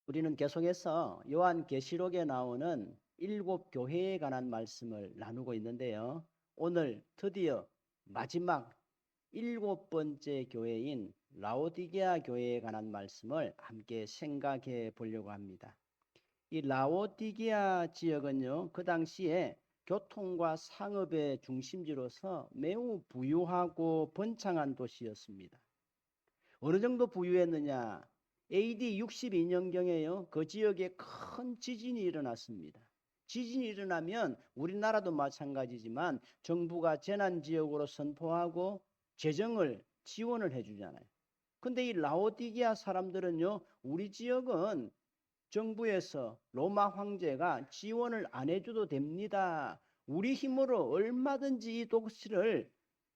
우리는 계속해서 요한계시록에 나오는 일곱 교회에 관한 말씀을 나누고 있는데요. 오늘 드디어 마지막 일곱 번째 교회인 라오디게아 교회에 관한 말씀을 함께 생각해 보려고 합니다. 이 라오디게아 지역은요, 그 당시에 교통과 상업의 중심지로서 매우 부유하고 번창한 도시였습니다. 어느 정도 부유했느냐? AD 62년경에요. 그 지역에 큰 지진이 일어났습니다. 지진이 일어나면 우리나라도 마찬가지지만 정부가 재난지역으로 선포하고 재정을 지원을 해주잖아요. 근데 이 라오디게아 사람들은요, 우리 지역은 정부에서 로마 황제가 지원을 안 해줘도 됩니다. 우리 힘으로 얼마든지 이 도시를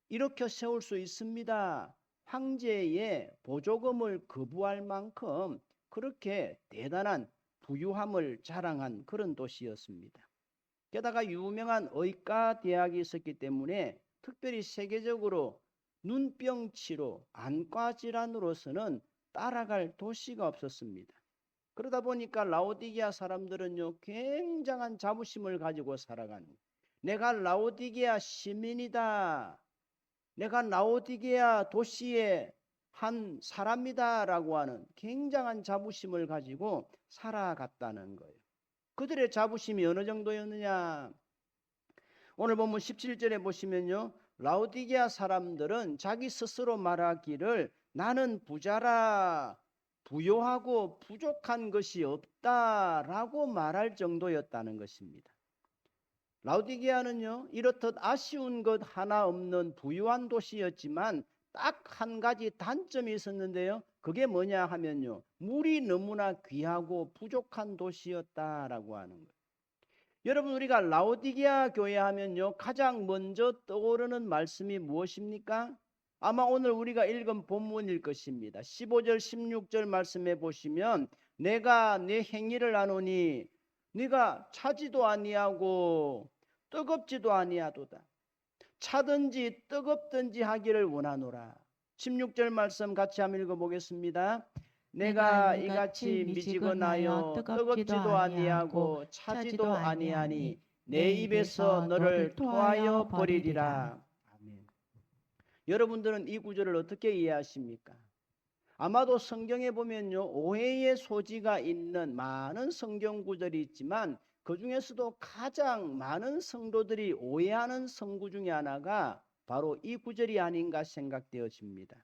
일으켜 세울 수 있습니다. 황제의 보조금을 거부할 만큼 그렇게 대단한 부유함을 자랑한 그런 도시였습니다. 게다가 유명한 의과 대학이 있었기 때문에 특별히 세계적으로 눈병 치료, 안과 질환으로서는 따라갈 도시가 없었습니다. 그러다 보니까 라오디게아 사람들은요, 굉장한 자부심을 가지고 살아가는, 내가 라오디게아 시민이다, 내가 라오디게아 도시의 한 사람이다라고 하는 굉장한 자부심을 가지고 살아갔다는 거예요. 그들의 자부심이 어느 정도였느냐? 오늘 본문 17절에 보시면요, 라오디게아 사람들은 자기 스스로 말하기를 나는 부자라, 부요하고 부족한 것이 없다라고 말할 정도였다는 것입니다. 라오디게아는요, 이렇듯 아쉬운 것 하나 없는 부유한 도시였지만 딱 한 가지 단점이 있었는데요. 그게 뭐냐 하면요, 물이 너무나 귀하고 부족한 도시였다라고 하는 거예요. 여러분, 우리가 라오디게아 교회 하면요, 가장 먼저 떠오르는 말씀이 무엇입니까? 아마 오늘 우리가 읽은 본문일 것입니다. 15절 16절 말씀해 보시면 내가 내 행위를 아노니 네가 차지도 아니하고 뜨겁지도 아니하도다. 차든지 뜨겁든지 하기를 원하노라. 16절 말씀 같이 한번 읽어보겠습니다. 내가 이같이 미지근하여 뜨겁지도 아니하고 차지도 아니하니 내 입에서 너를 토하여 버리리라. 아멘. 여러분들은 이 구절을 어떻게 이해하십니까? 아마도 성경에 보면요, 오해의 소지가 있는 많은 성경 구절이 있지만 그 중에서도 가장 많은 성도들이 오해하는 성구 중에 하나가 바로 이 구절이 아닌가 생각되어집니다.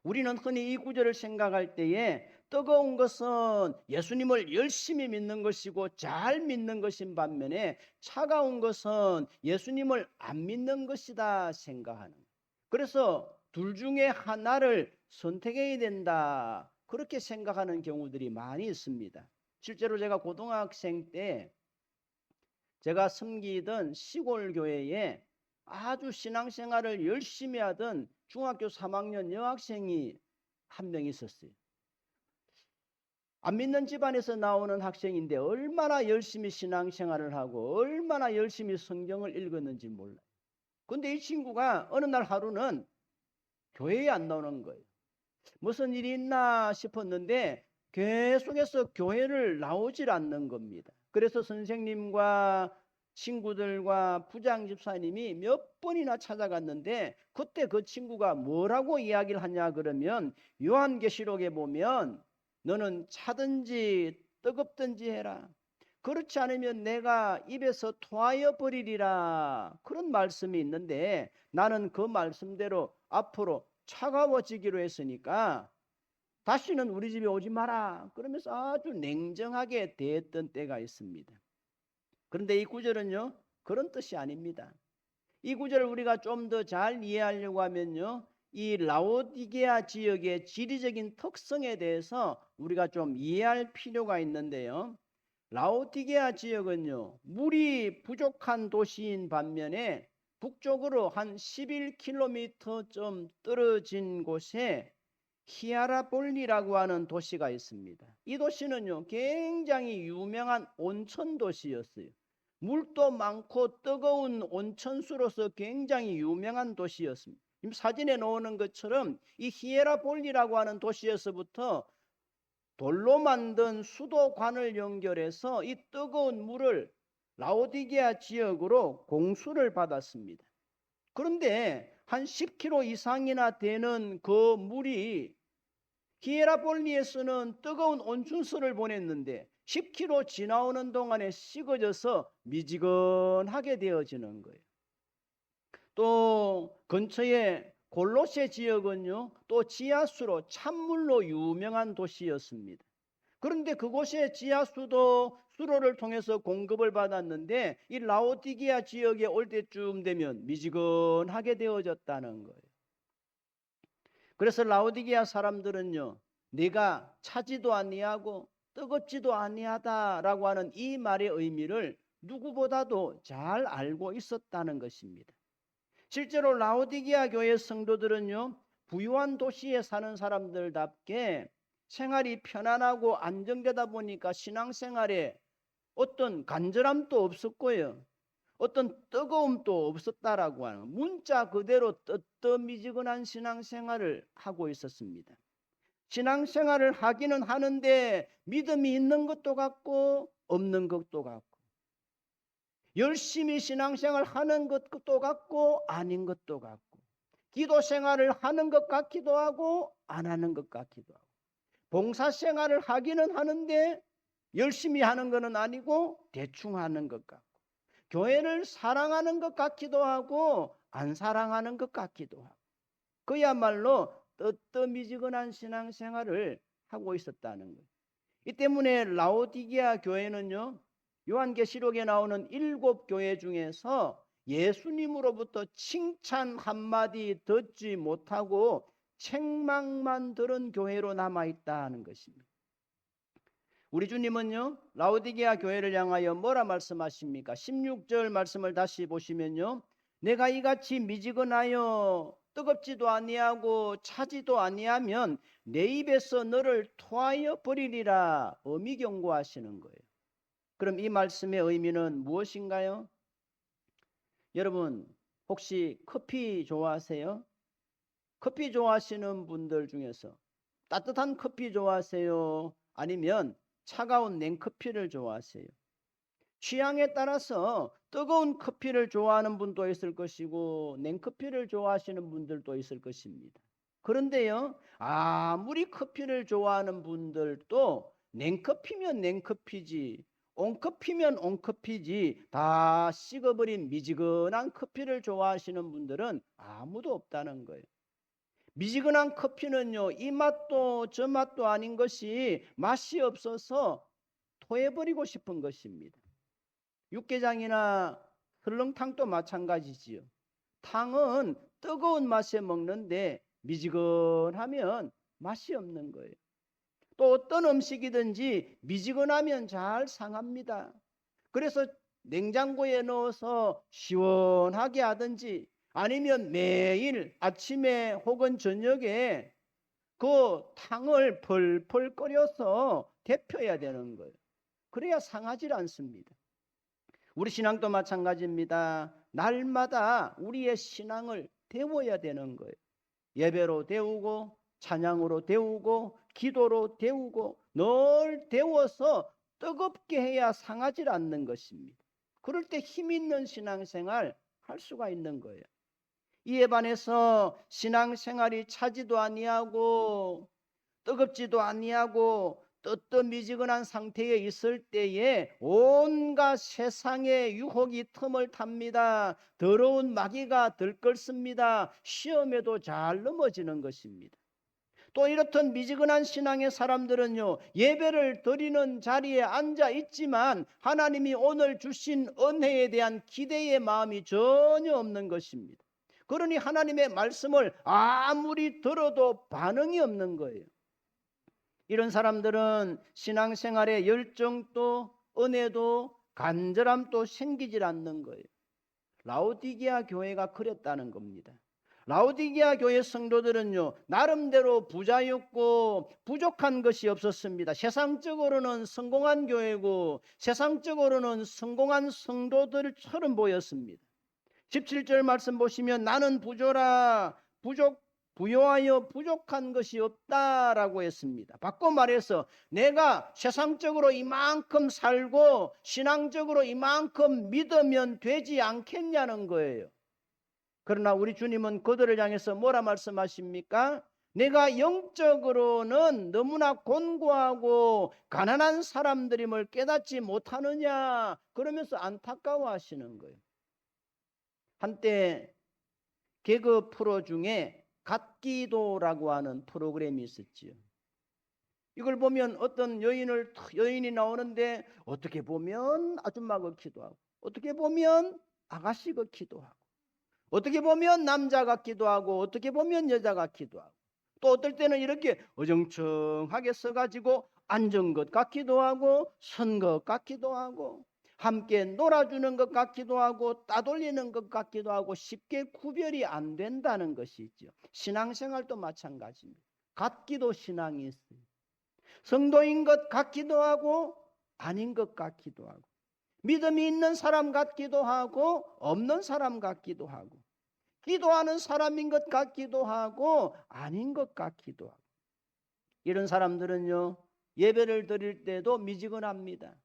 우리는 흔히 이 구절을 생각할 때에 뜨거운 것은 예수님을 열심히 믿는 것이고 잘 믿는 것인 반면에 차가운 것은 예수님을 안 믿는 것이다 생각하는 거예요. 그래서 둘 중에 하나를 선택해야 된다, 그렇게 생각하는 경우들이 많이 있습니다. 실제로 제가 고등학생 때 제가 섬기던 시골 교회에 아주 신앙생활을 열심히 하던 중학교 3학년 여학생이 한 명 있었어요. 안 믿는 집안에서 나오는 학생인데 얼마나 열심히 신앙생활을 하고 얼마나 열심히 성경을 읽었는지 몰라요. 근데 이 친구가 어느 날 하루는 교회에 안 나오는 거예요. 무슨 일이 있나 싶었는데 계속해서 교회를 나오질 않는 겁니다. 그래서 선생님과 친구들과 부장 집사님이 몇 번이나 찾아갔는데 그때 그 친구가 뭐라고 이야기를 하냐 그러면 요한계시록에 보면 너는 차든지 뜨겁든지 해라. 그렇지 않으면 내가 입에서 토하여 버리리라. 그런 말씀이 있는데 나는 그 말씀대로 앞으로 차가워지기로 했으니까 다시는 우리 집에 오지 마라, 그러면서 아주 냉정하게 대했던 때가 있습니다. 그런데 이 구절은요, 그런 뜻이 아닙니다. 이 구절을 우리가 좀 더 잘 이해하려고 하면요, 이 라오디게아 지역의 지리적인 특성에 대해서 우리가 좀 이해할 필요가 있는데요, 라오디게아 지역은요, 물이 부족한 도시인 반면에 북쪽으로 한 11km 좀 떨어진 곳에 히아라볼리라고 하는 도시가 있습니다. 이 도시는요, 굉장히 유명한 온천 도시였어요. 물도 많고 뜨거운 온천수로서 굉장히 유명한 도시였습니다. 사진에 나오는 것처럼 이 히에라볼리라고 하는 도시에서부터 돌로 만든 수도관을 연결해서 이 뜨거운 물을 라오디게아 지역으로 공수를 받았습니다. 그런데 한 10km 이상이나 되는 그 물이 히에라폴리에서는 뜨거운 온춘수를 보냈는데 10km 지나오는 동안에 식어져서 미지근하게 되어지는 거예요. 또 근처에 골로새 지역은요, 또 지하수로 찬물로 유명한 도시였습니다. 그런데 그곳에 지하수도 수로를 통해서 공급을 받았는데 이 라오디게아 지역에 올 때쯤 되면 미지근하게 되어졌다는 거예요. 그래서 라오디게아 사람들은요, 내가 차지도 아니하고 뜨겁지도 아니하다라고 하는 이 말의 의미를 누구보다도 잘 알고 있었다는 것입니다. 실제로 라오디게아 교회 성도들은요, 부유한 도시에 사는 사람들답게 생활이 편안하고 안정되다 보니까 신앙생활에 어떤 간절함도 없었고요, 어떤 뜨거움도 없었다라고 하는, 문자 그대로 뜨뜻미지근한 신앙생활을 하고 있었습니다. 신앙생활을 하기는 하는데 믿음이 있는 것도 같고 없는 것도 같고, 열심히 신앙생활 하는 것도 같고 아닌 것도 같고, 기도생활을 하는 것 같기도 하고 안 하는 것 같기도 하고, 봉사생활을 하기는 하는데 열심히 하는 것은 아니고 대충 하는 것 같고, 교회를 사랑하는 것 같기도 하고 안 사랑하는 것 같기도 하고, 그야말로 뜨뜻미지근한 신앙생활을 하고 있었다는 거예요. 이 때문에 라오디게아 교회는요, 요한계시록에 나오는 7교회 중에서 예수님으로부터 칭찬 한마디 듣지 못하고 책망만 들은 교회로 남아있다는 것입니다. 우리 주님은요, 라오디게아 교회를 향하여 뭐라 말씀하십니까? 16절 말씀을 다시 보시면요, 내가 이같이 미지근하여 뜨겁지도 아니하고 차지도 아니하면 내 입에서 너를 토하여 버리리라 엄히 경고하시는 거예요. 그럼 이 말씀의 의미는 무엇인가요? 여러분, 혹시 커피 좋아하세요? 커피 좋아하시는 분들 중에서 따뜻한 커피 좋아하세요? 아니면 차가운 냉커피를 좋아하세요? 취향에 따라서 뜨거운 커피를 좋아하는 분도 있을 것이고 냉커피를 좋아하시는 분들도 있을 것입니다. 그런데요, 아무리 커피를 좋아하는 분들도 냉커피면 냉커피지, 온커피면 온커피지, 다 식어버린 미지근한 커피를 좋아하시는 분들은 아무도 없다는 거예요. 미지근한 커피는요, 이 맛도 저 맛도 아닌 것이 맛이 없어서 토해버리고 싶은 것입니다. 육개장이나 설렁탕도 마찬가지지요. 탕은 뜨거운 맛에 먹는데 미지근하면 맛이 없는 거예요. 또 어떤 음식이든지 미지근하면 잘 상합니다. 그래서 냉장고에 넣어서 시원하게 하든지 아니면 매일 아침에 혹은 저녁에 그 탕을 펄펄 끓여서 데펴야 되는 거예요. 그래야 상하지 않습니다. 우리 신앙도 마찬가지입니다. 날마다 우리의 신앙을 데워야 되는 거예요. 예배로 데우고 찬양으로 데우고 기도로 데우고 늘 데워서 뜨겁게 해야 상하지 않는 것입니다. 그럴 때 힘 있는 신앙생활 할 수가 있는 거예요. 이에 반해서 신앙생활이 차지도 아니하고 뜨겁지도 아니하고 뜨뜻미지근한 상태에 있을 때에 온갖 세상의 유혹이 틈을 탑니다. 더러운 마귀가 들끓습니다. 시험에도 잘 넘어지는 것입니다. 또 이렇던 미지근한 신앙의 사람들은요, 예배를 드리는 자리에 앉아 있지만 하나님이 오늘 주신 은혜에 대한 기대의 마음이 전혀 없는 것입니다. 그러니 하나님의 말씀을 아무리 들어도 반응이 없는 거예요. 이런 사람들은 신앙생활에 열정도 은혜도 간절함도 생기질 않는 거예요. 라오디게아 교회가 그랬다는 겁니다. 라오디게아 교회 성도들은요, 나름대로 부자였고 부족한 것이 없었습니다. 세상적으로는 성공한 교회고 세상적으로는 성공한 성도들처럼 보였습니다. 17절 말씀 보시면 나는 부조라 부요하여 부족한 것이 없다라고 했습니다. 바꿔 말해서 내가 세상적으로 이만큼 살고 신앙적으로 이만큼 믿으면 되지 않겠냐는 거예요. 그러나 우리 주님은 그들을 향해서 뭐라 말씀하십니까? 내가 영적으로는 너무나 곤고하고 가난한 사람들임을 깨닫지 못하느냐, 그러면서 안타까워하시는 거예요. 한때 개그 프로 중에 갓기도라고 하는 프로그램이 있었지요. 이걸 보면 어떤 여인이 나오는데 어떻게 보면 아줌마 같기도 하고, 어떻게 보면 아가씨 같기도 하고, 어떻게 보면 남자 같기도 하고, 어떻게 보면 여자 같기도 하고, 또 어떨 때는 이렇게 어정청하게 서가지고 앉은 것 같기도 하고 선 것 같기도 하고 함께 놀아주는 것 같기도 하고 따돌리는 것 같기도 하고 쉽게 구별이 안 된다는 것이죠. 신앙생활도 마찬가지입니다. 같기도 신앙이 있어요. 성도인 것 같기도 하고 아닌 것 같기도 하고 믿음이 있는 사람 같기도 하고 없는 사람 같기도 하고 기도하는 사람인 것 같기도 하고 아닌 것 같기도 하고 이런 사람들은요 예배를 드릴 때도 미지근합니다.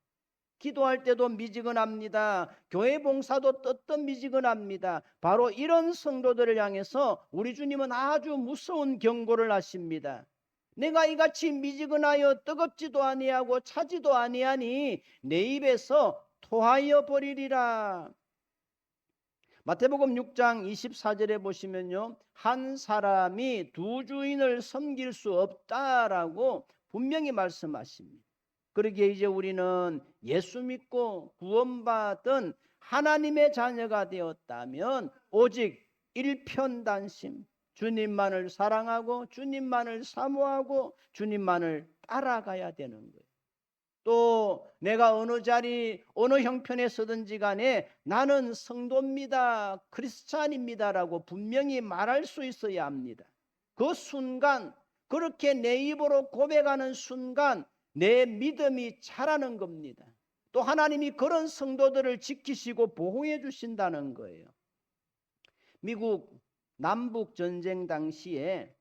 기도할 때도 미지근합니다. 교회 봉사도 뜨뜻미지근합니다. 바로 이런 성도들을 향해서 우리 주님은 아주 무서운 경고를 하십니다. 내가 이같이 미지근하여 뜨겁지도 아니하고 차지도 아니하니 내 입에서 토하여 버리리라. 마태복음 6장 24절에 보시면요 한 사람이 두 주인을 섬길 수 없다라고 분명히 말씀하십니다. 그러기에 이제 우리는 예수 믿고 구원받은 하나님의 자녀가 되었다면 오직 일편단심, 주님만을 사랑하고 주님만을 사모하고 주님만을 따라가야 되는 거예요. 또 내가 어느 자리 어느 형편에 서든지 간에 나는 성도입니다, 크리스찬입니다라고 분명히 말할 수 있어야 합니다. 그 순간 그렇게 내 입으로 고백하는 순간 내 믿음이 자라는 겁니다. 또 하나님이 그런 성도들을 지키시고 보호해 주신다는 거예요. 미국 남북 전쟁 당시에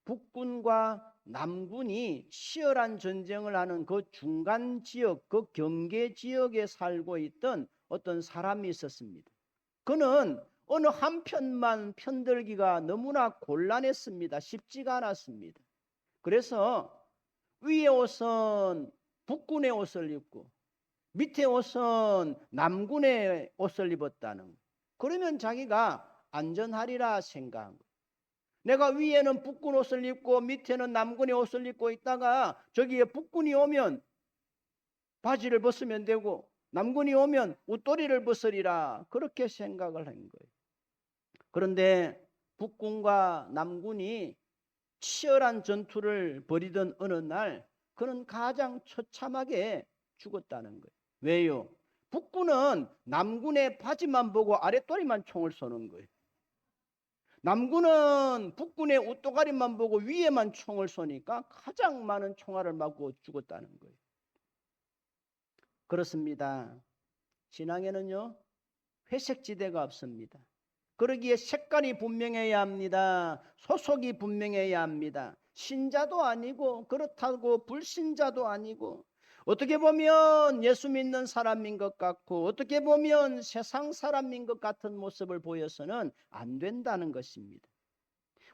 북군과 남군이 치열한 전쟁을 하는 그 중간 지역, 그 경계 지역에 살고 있던 어떤 사람이 있었습니다. 그는 어느 한편만 편들기가 너무나 곤란했습니다. 쉽지가 않았습니다. 그래서 위에 옷은 북군의 옷을 입고 밑에 옷은 남군의 옷을 입었다는 거예요. 그러면 자기가 안전하리라 생각한 거예요. 내가 위에는 북군 옷을 입고 밑에는 남군의 옷을 입고 있다가 저기에 북군이 오면 바지를 벗으면 되고 남군이 오면 웃도리를 벗으리라 그렇게 생각을 한 거예요. 그런데 북군과 남군이 치열한 전투를 벌이던 어느 날 그는 가장 처참하게 죽었다는 거예요. 왜요? 북군은 남군의 바지만 보고 아랫도리만 총을 쏘는 거예요. 남군은 북군의 웃도가리만 보고 위에만 총을 쏘니까 가장 많은 총알을 맞고 죽었다는 거예요. 그렇습니다. 신앙에는요 회색지대가 없습니다. 그러기에 색깔이 분명해야 합니다. 소속이 분명해야 합니다. 신자도 아니고 그렇다고 불신자도 아니고 어떻게 보면 예수 믿는 사람인 것 같고 어떻게 보면 세상 사람인 것 같은 모습을 보여서는 안 된다는 것입니다.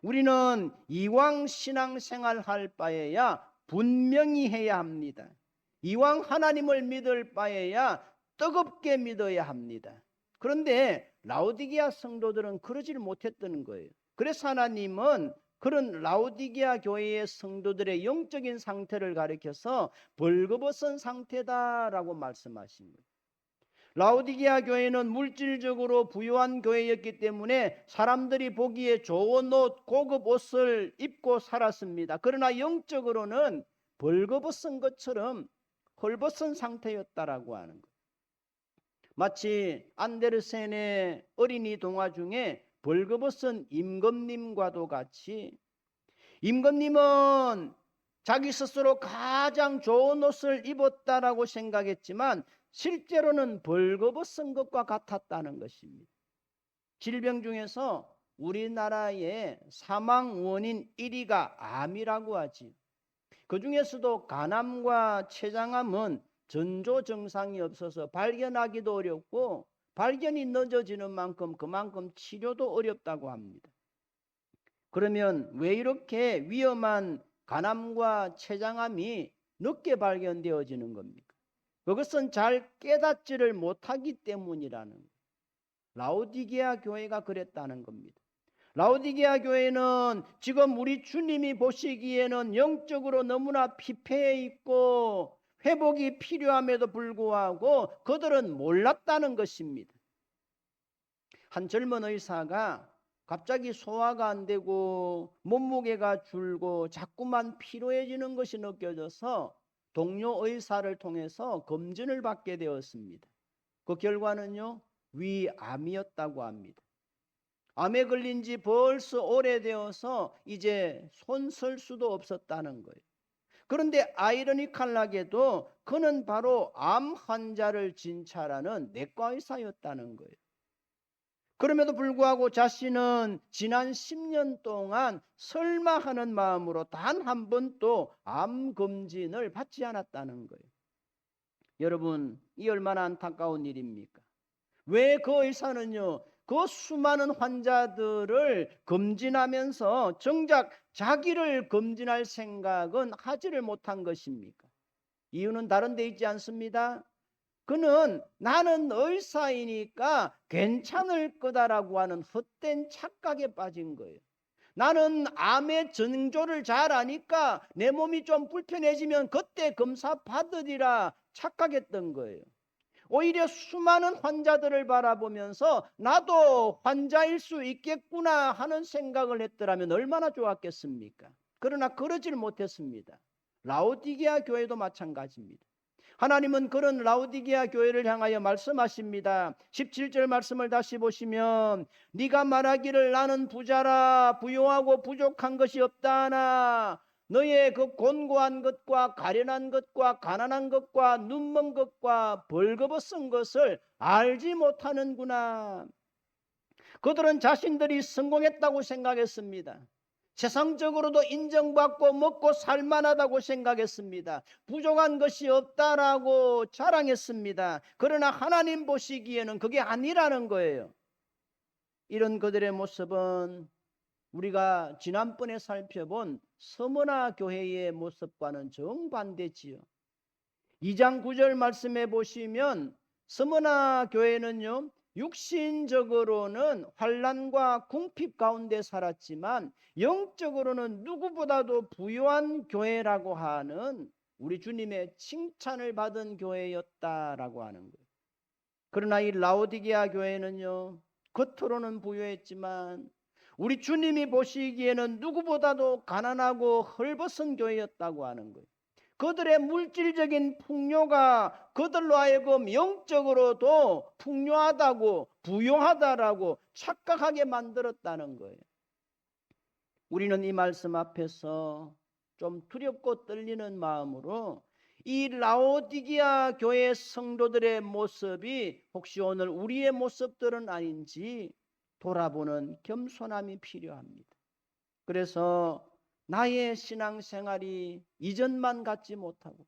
우리는 이왕 신앙생활 할 바에야 분명히 해야 합니다. 이왕 하나님을 믿을 바에야 뜨겁게 믿어야 합니다. 그런데 라오디게아 성도들은 그러질 못했던 거예요. 그래서 하나님은 그런 라오디게아 교회의 성도들의 영적인 상태를 가리켜서 벌거벗은 상태다라고 말씀하신 거예요. 라오디게아 교회는 물질적으로 부유한 교회였기 때문에 사람들이 보기에 좋은 옷, 고급 옷을 입고 살았습니다. 그러나 영적으로는 벌거벗은 것처럼 헐벗은 상태였다라고 하는 거예요. 마치 안데르센의 어린이 동화 중에 벌거벗은 임금님과도 같이 임금님은 자기 스스로 가장 좋은 옷을 입었다라고 생각했지만 실제로는 벌거벗은 것과 같았다는 것입니다. 질병 중에서 우리나라의 사망 원인 1위가 암이라고 하지. 그 중에서도 간암과 췌장암은 전조 증상이 없어서 발견하기도 어렵고 발견이 늦어지는 만큼 그만큼 치료도 어렵다고 합니다. 그러면 왜 이렇게 위험한 간암과 췌장암이 늦게 발견되어지는 겁니까? 그것은 잘 깨닫지를 못하기 때문이라는 거예요. 라오디게아 교회가 그랬다는 겁니다. 라오디게아 교회는 지금 우리 주님이 보시기에는 영적으로 너무나 피폐해 있고 회복이 필요함에도 불구하고 그들은 몰랐다는 것입니다. 한 젊은 의사가 갑자기 소화가 안 되고 몸무게가 줄고 자꾸만 피로해지는 것이 느껴져서 동료 의사를 통해서 검진을 받게 되었습니다. 그 결과는요, 위암이었다고 합니다. 암에 걸린 지 벌써 오래되어서 이제 손 쓸 수도 없었다는 거예요. 그런데 아이러니컬하게도 그는 바로 암 환자를 진찰하는 내과 의사였다는 거예요. 그럼에도 불구하고 자신은 지난 10년 동안 설마 하는 마음으로 단 한 번도 암 검진을 받지 않았다는 거예요. 여러분, 이 얼마나 안타까운 일입니까? 왜 그 의사는요, 그 수많은 환자들을 검진하면서 정작 자기를 검진할 생각은 하지를 못한 것입니까? 이유는 다른 데 있지 않습니다. 그는 나는 의사이니까 괜찮을 거다라고 하는 헛된 착각에 빠진 거예요. 나는 암의 징조를 잘 아니까 내 몸이 좀 불편해지면 그때 검사 받으리라 착각했던 거예요. 오히려 수많은 환자들을 바라보면서 나도 환자일 수 있겠구나 하는 생각을 했더라면 얼마나 좋았겠습니까? 그러나 그러질 못했습니다. 라오디게아 교회도 마찬가지입니다. 하나님은 그런 라오디게아 교회를 향하여 말씀하십니다. 17절 말씀을 다시 보시면 네가 말하기를 나는 부자라 부요하고 부족한 것이 없다 하나 너의 그 곤고한 것과 가련한 것과 가난한 것과 눈먼 것과 벌거벗은 것을 알지 못하는구나. 그들은 자신들이 성공했다고 생각했습니다. 세상적으로도 인정받고 먹고 살만하다고 생각했습니다. 부족한 것이 없다라고 자랑했습니다. 그러나 하나님 보시기에는 그게 아니라는 거예요. 이런 그들의 모습은 우리가 지난번에 살펴본 서머나 교회의 모습과는 정반대지요. 2장 9절 말씀해 보시면 서머나 교회는요, 육신적으로는 환난과 궁핍 가운데 살았지만 영적으로는 누구보다도 부유한 교회라고 하는 우리 주님의 칭찬을 받은 교회였다라고 하는 거예요. 그러나 이 라오디게아 교회는요, 겉으로는 부유했지만 우리 주님이 보시기에는 누구보다도 가난하고 헐벗은 교회였다고 하는 거예요. 그들의 물질적인 풍요가 그들로 하여금 영적으로도 풍요하다고 부유하다라고 착각하게 만들었다는 거예요. 우리는 이 말씀 앞에서 좀 두렵고 떨리는 마음으로 이 라오디게아 교회 성도들의 모습이 혹시 오늘 우리의 모습들은 아닌지 돌아보는 겸손함이 필요합니다. 그래서 나의 신앙생활이 이전만 같지 못하고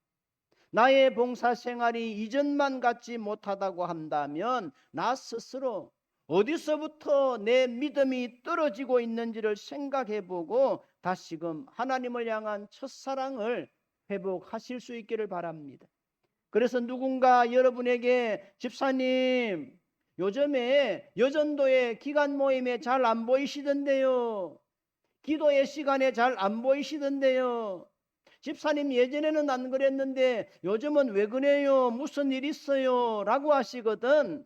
나의 봉사생활이 이전만 같지 못하다고 한다면 나 스스로 어디서부터 내 믿음이 떨어지고 있는지를 생각해보고 다시금 하나님을 향한 첫사랑을 회복하실 수 있기를 바랍니다. 그래서 누군가 여러분에게 집사님 요즘에 여전도의 기간 모임에 잘 안 보이시던데요, 기도의 시간에 잘 안 보이시던데요, 집사님 예전에는 안 그랬는데 요즘은 왜 그래요, 무슨 일 있어요 라고 하시거든.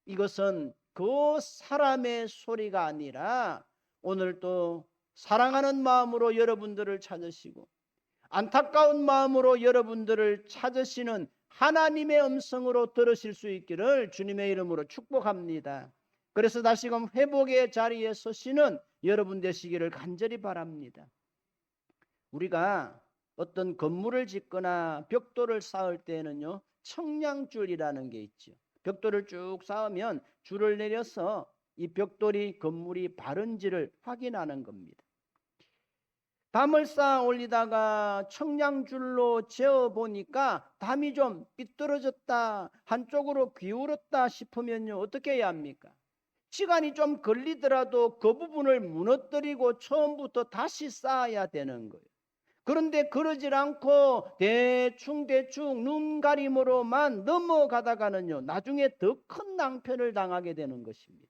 이것은 그 사람의 소리가 아니라 오늘 또 사랑하는 마음으로 여러분들을 찾으시고 안타까운 마음으로 여러분들을 찾으시는 하나님의 음성으로 들으실 수 있기를 주님의 이름으로 축복합니다. 그래서 다시금 회복의 자리에 서시는 여러분 되시기를 간절히 바랍니다. 우리가 어떤 건물을 짓거나 벽돌을 쌓을 때에는요, 청량줄이라는 게 있죠. 벽돌을 쭉 쌓으면 줄을 내려서 이 벽돌이 건물이 바른지를 확인하는 겁니다. 담을 쌓아 올리다가 청량줄로 재어 보니까 담이 좀 삐뚤어졌다, 한쪽으로 기울었다 싶으면요, 어떻게 해야 합니까? 시간이 좀 걸리더라도 그 부분을 무너뜨리고 처음부터 다시 쌓아야 되는 거예요. 그런데 그러질 않고 대충 눈 가림으로만 넘어가다가는요, 나중에 더 큰 낭패를 당하게 되는 것입니다.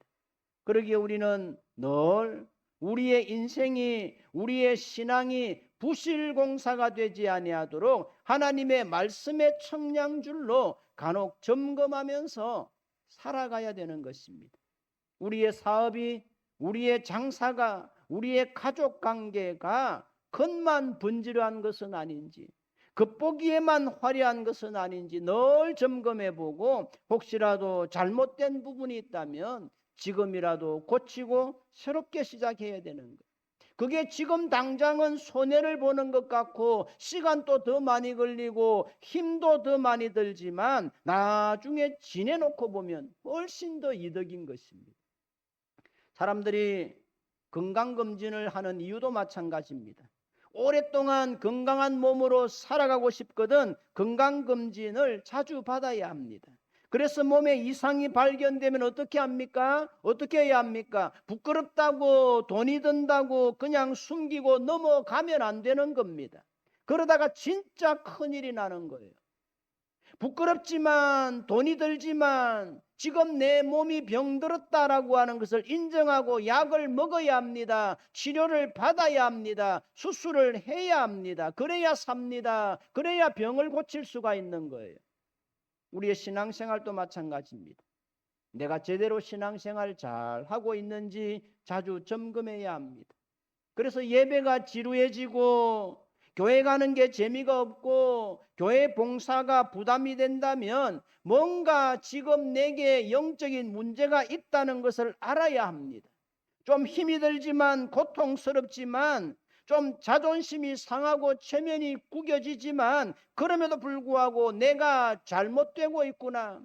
그러기에 우리는 늘 우리의 인생이, 우리의 신앙이 부실공사가 되지 아니하도록 하나님의 말씀의 청량줄로 간혹 점검하면서 살아가야 되는 것입니다. 우리의 사업이, 우리의 장사가, 우리의 가족관계가 겉만 번지르한 것은 아닌지, 겉보기에만 화려한 것은 아닌지 늘 점검해보고 혹시라도 잘못된 부분이 있다면 지금이라도 고치고 새롭게 시작해야 되는 거예요. 그게 지금 당장은 손해를 보는 것 같고 시간도 더 많이 걸리고 힘도 더 많이 들지만 나중에 지내놓고 보면 훨씬 더 이득인 것입니다. 사람들이 건강검진을 하는 이유도 마찬가지입니다. 오랫동안 건강한 몸으로 살아가고 싶거든 건강검진을 자주 받아야 합니다. 그래서 몸에 이상이 발견되면 어떻게 합니까? 어떻게 해야 합니까? 부끄럽다고 돈이 든다고 그냥 숨기고 넘어가면 안 되는 겁니다. 그러다가 진짜 큰일이 나는 거예요. 부끄럽지만 돈이 들지만 지금 내 몸이 병들었다라고 하는 것을 인정하고 약을 먹어야 합니다. 치료를 받아야 합니다. 수술을 해야 합니다. 그래야 삽니다. 그래야 병을 고칠 수가 있는 거예요. 우리의 신앙생활도 마찬가지입니다. 내가 제대로 신앙생활 잘 하고 있는지 자주 점검해야 합니다. 그래서 예배가 지루해지고 교회 가는 게 재미가 없고 교회 봉사가 부담이 된다면 뭔가 지금 내게 영적인 문제가 있다는 것을 알아야 합니다. 좀 힘이 들지만 고통스럽지만 좀 자존심이 상하고 체면이 구겨지지만 그럼에도 불구하고 내가 잘못되고 있구나,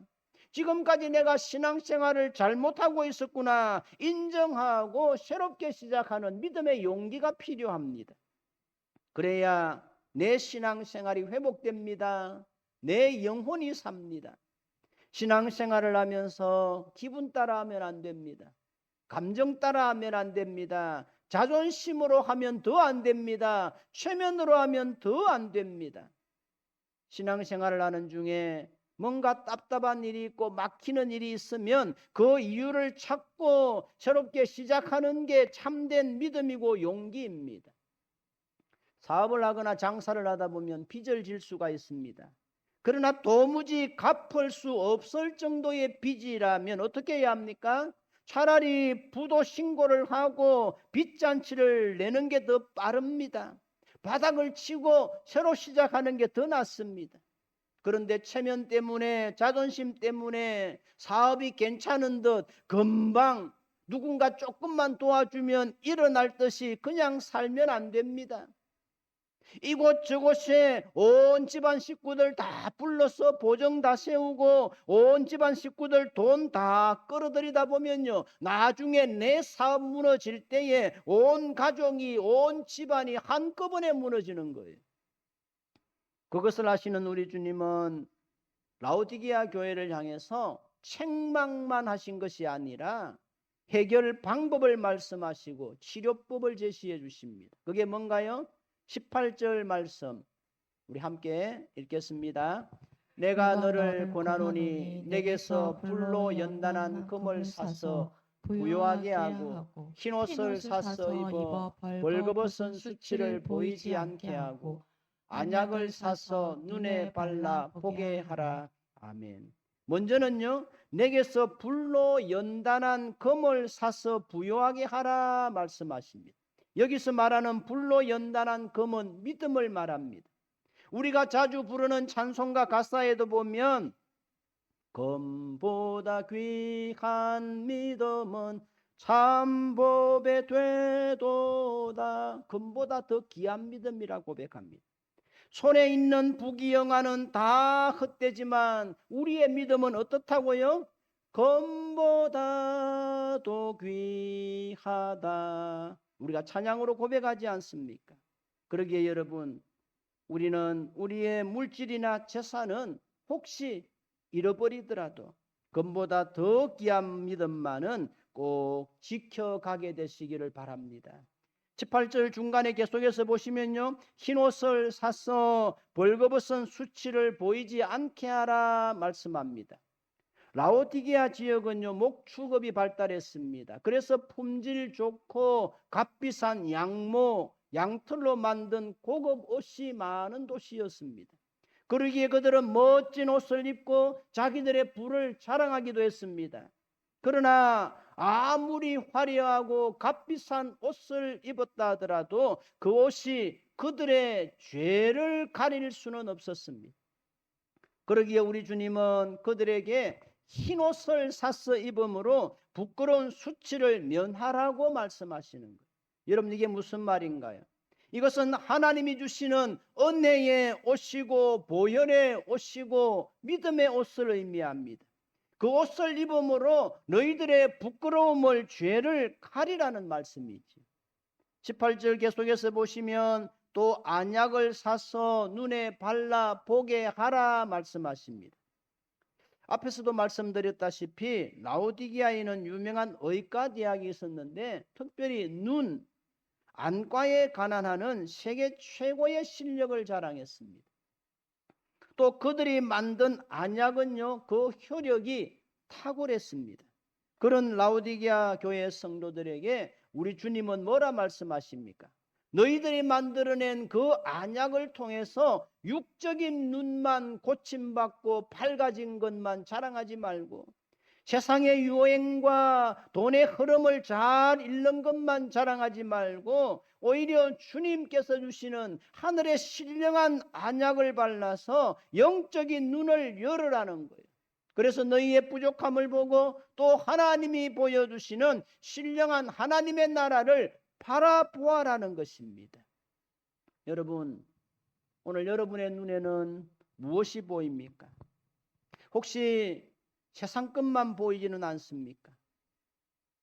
지금까지 내가 신앙생활을 잘못하고 있었구나 인정하고 새롭게 시작하는 믿음의 용기가 필요합니다. 그래야 내 신앙생활이 회복됩니다. 내 영혼이 삽니다. 신앙생활을 하면서 기분 따라 하면 안 됩니다. 감정 따라 하면 안 됩니다. 자존심으로 하면 더 안 됩니다. 최면으로 하면 더 안 됩니다. 신앙생활을 하는 중에 뭔가 답답한 일이 있고 막히는 일이 있으면 그 이유를 찾고 새롭게 시작하는 게 참된 믿음이고 용기입니다. 사업을 하거나 장사를 하다 보면 빚을 질 수가 있습니다. 그러나 도무지 갚을 수 없을 정도의 빚이라면 어떻게 해야 합니까? 차라리 부도 신고를 하고 빚잔치를 내는 게 더 빠릅니다. 바닥을 치고 새로 시작하는 게 더 낫습니다. 그런데 체면 때문에 자존심 때문에 사업이 괜찮은 듯 금방 누군가 조금만 도와주면 일어날 듯이 그냥 살면 안 됩니다. 이곳저곳에 온 집안 식구들 다 불러서 보정 다 세우고 온 집안 식구들 돈 다 끌어들이다 보면요, 나중에 내 사업 무너질 때에 온 가족이 온 집안이 한꺼번에 무너지는 거예요. 그것을 아시는 우리 주님은 라오디게아 교회를 향해서 책망만 하신 것이 아니라 해결 방법을 말씀하시고 치료법을 제시해 주십니다. 그게 뭔가요? 18절 말씀 우리 함께 읽겠습니다. 내가 너를 권하노니 내게서 불로 연단한 금을 사서 부요하게 하고 흰옷을 사서 입어 벌거벗은 수치를 보이지 않게 하고 안약을 사서 눈에 발라 보게 하라. 아멘. 먼저는요, 내게서 불로 연단한 금을 사서 부요하게 하라 말씀하십니다. 여기서 말하는 불로 연단한 금은 믿음을 말합니다. 우리가 자주 부르는 찬송가 가사에도 보면 금보다 귀한 믿음은 참법에 되도다. 금보다 더 귀한 믿음이라고 고백합니다. 손에 있는 부귀영화는 다 헛되지만 우리의 믿음은 어떻다고요? 금보다도 귀하다. 우리가 찬양으로 고백하지 않습니까? 그러기에 여러분, 우리는 우리의 물질이나 재산은 혹시 잃어버리더라도 금보다 더 귀한 믿음만은 꼭 지켜가게 되시기를 바랍니다. 18절 중간에 계속해서 보시면요, 흰옷을 사서 벌거벗은 수치를 보이지 않게 하라 말씀합니다. 라오디게아 지역은요, 목축업이 발달했습니다. 그래서 품질 좋고 값비싼 양모, 양털로 만든 고급 옷이 많은 도시였습니다. 그러기에 그들은 멋진 옷을 입고 자기들의 부를 자랑하기도 했습니다. 그러나 아무리 화려하고 값비싼 옷을 입었다 하더라도 그 옷이 그들의 죄를 가릴 수는 없었습니다. 그러기에 우리 주님은 그들에게 흰옷을 사서 입음으로 부끄러운 수치를 면하라고 말씀하시는 거예요. 여러분, 이게 무슨 말인가요? 이것은 하나님이 주시는 은혜의 옷이고 보혈의 옷이고 믿음의 옷을 의미합니다. 그 옷을 입음으로 너희들의 부끄러움을, 죄를 가리라는 말씀이지. 18절 계속해서 보시면 또 안약을 사서 눈에 발라 보게 하라 말씀하십니다. 앞에서도 말씀드렸다시피 라오디게아에는 유명한 의과 대학이 있었는데 특별히 눈, 안과에 관한하는 세계 최고의 실력을 자랑했습니다. 또 그들이 만든 안약은요, 그 효력이 탁월했습니다. 그런 라오디게아 교회 성도들에게 우리 주님은 뭐라 말씀하십니까? 너희들이 만들어낸 그 안약을 통해서 육적인 눈만 고침받고 밝아진 것만 자랑하지 말고 세상의 유행과 돈의 흐름을 잘 읽는 것만 자랑하지 말고 오히려 주님께서 주시는 하늘의 신령한 안약을 발라서 영적인 눈을 열으라는 거예요. 그래서 너희의 부족함을 보고 또 하나님이 보여주시는 신령한 하나님의 나라를 바라보아라는 것입니다. 여러분, 오늘 여러분의 눈에는 무엇이 보입니까? 혹시 세상 것만 보이지는 않습니까?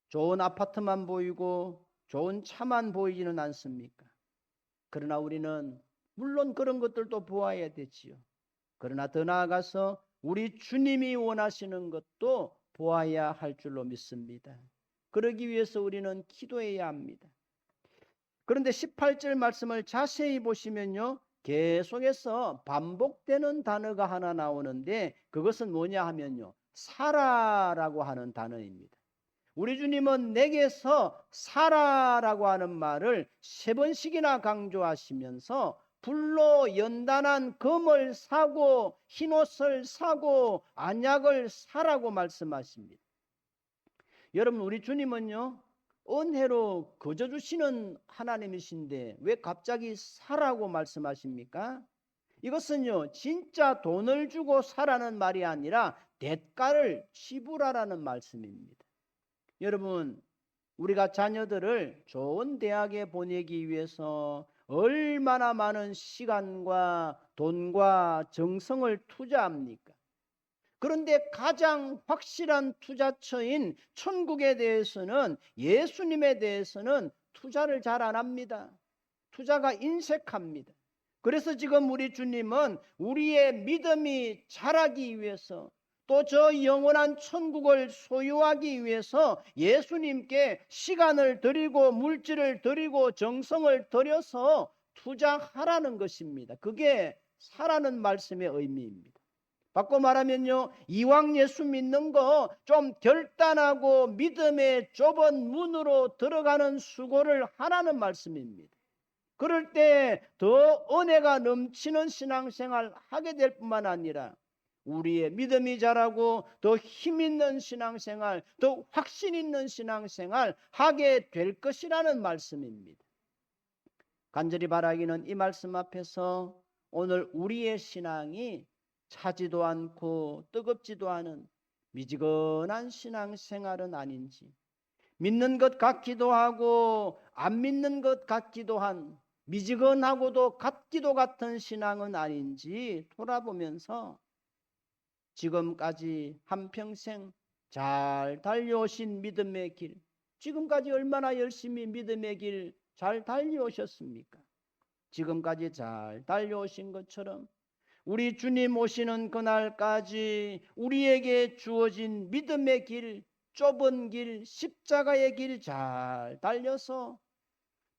좋은 아파트만 보이고 좋은 차만 보이지는 않습니까? 그러나 우리는 물론 그런 것들도 보아야 되지요. 그러나 더 나아가서 우리 주님이 원하시는 것도 보아야 할 줄로 믿습니다. 그러기 위해서 우리는 기도해야 합니다. 그런데 18절 말씀을 자세히 보시면요, 계속해서 반복되는 단어가 하나 나오는데 그것은 뭐냐 하면요, 살아라고 하는 단어입니다. 우리 주님은 내게서 살아라고 하는 말을 3번씩이나 강조하시면서 불로 연단한 금을 사고 흰옷을 사고 안약을 사라고 말씀하십니다. 여러분, 우리 주님은요, 은혜로 거저 주시는 하나님이신데 왜 갑자기 사라고 말씀하십니까? 이것은요, 진짜 돈을 주고 사라는 말이 아니라 대가를 지불하라는 말씀입니다. 여러분, 우리가 자녀들을 좋은 대학에 보내기 위해서 얼마나 많은 시간과 돈과 정성을 투자합니까? 그런데 가장 확실한 투자처인 천국에 대해서는, 예수님에 대해서는 투자를 잘 안 합니다. 투자가 인색합니다. 그래서 지금 우리 주님은 우리의 믿음이 자라기 위해서 또 저 영원한 천국을 소유하기 위해서 예수님께 시간을 드리고 물질을 드리고 정성을 들여서 투자하라는 것입니다. 그게 사라는 말씀의 의미입니다. 바꿔 말하면요, 이왕 예수 믿는 거 좀 결단하고 믿음의 좁은 문으로 들어가는 수고를 하라는 말씀입니다. 그럴 때 더 은혜가 넘치는 신앙생활 하게 될 뿐만 아니라 우리의 믿음이 자라고 더 힘 있는 신앙생활, 더 확신 있는 신앙생활 하게 될 것이라는 말씀입니다. 간절히 바라기는 이 말씀 앞에서 오늘 우리의 신앙이 차지도 않고 뜨겁지도 않은 미지근한 신앙생활은 아닌지, 믿는 것 같기도 하고 안 믿는 것 같기도 한 미지근하고도 같기도 같은 신앙은 아닌지 돌아보면서 지금까지 한평생 잘 달려오신 믿음의 길, 지금까지 얼마나 열심히 믿음의 길 잘 달려오셨습니까? 지금까지 잘 달려오신 것처럼 우리 주님 오시는 그날까지 우리에게 주어진 믿음의 길, 좁은 길, 십자가의 길 잘 달려서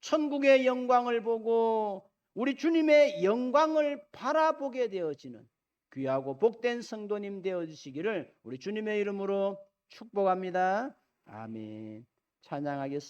천국의 영광을 보고 우리 주님의 영광을 바라보게 되어지는 귀하고 복된 성도님 되어주시기를 우리 주님의 이름으로 축복합니다. 아멘. 찬양하겠습니다.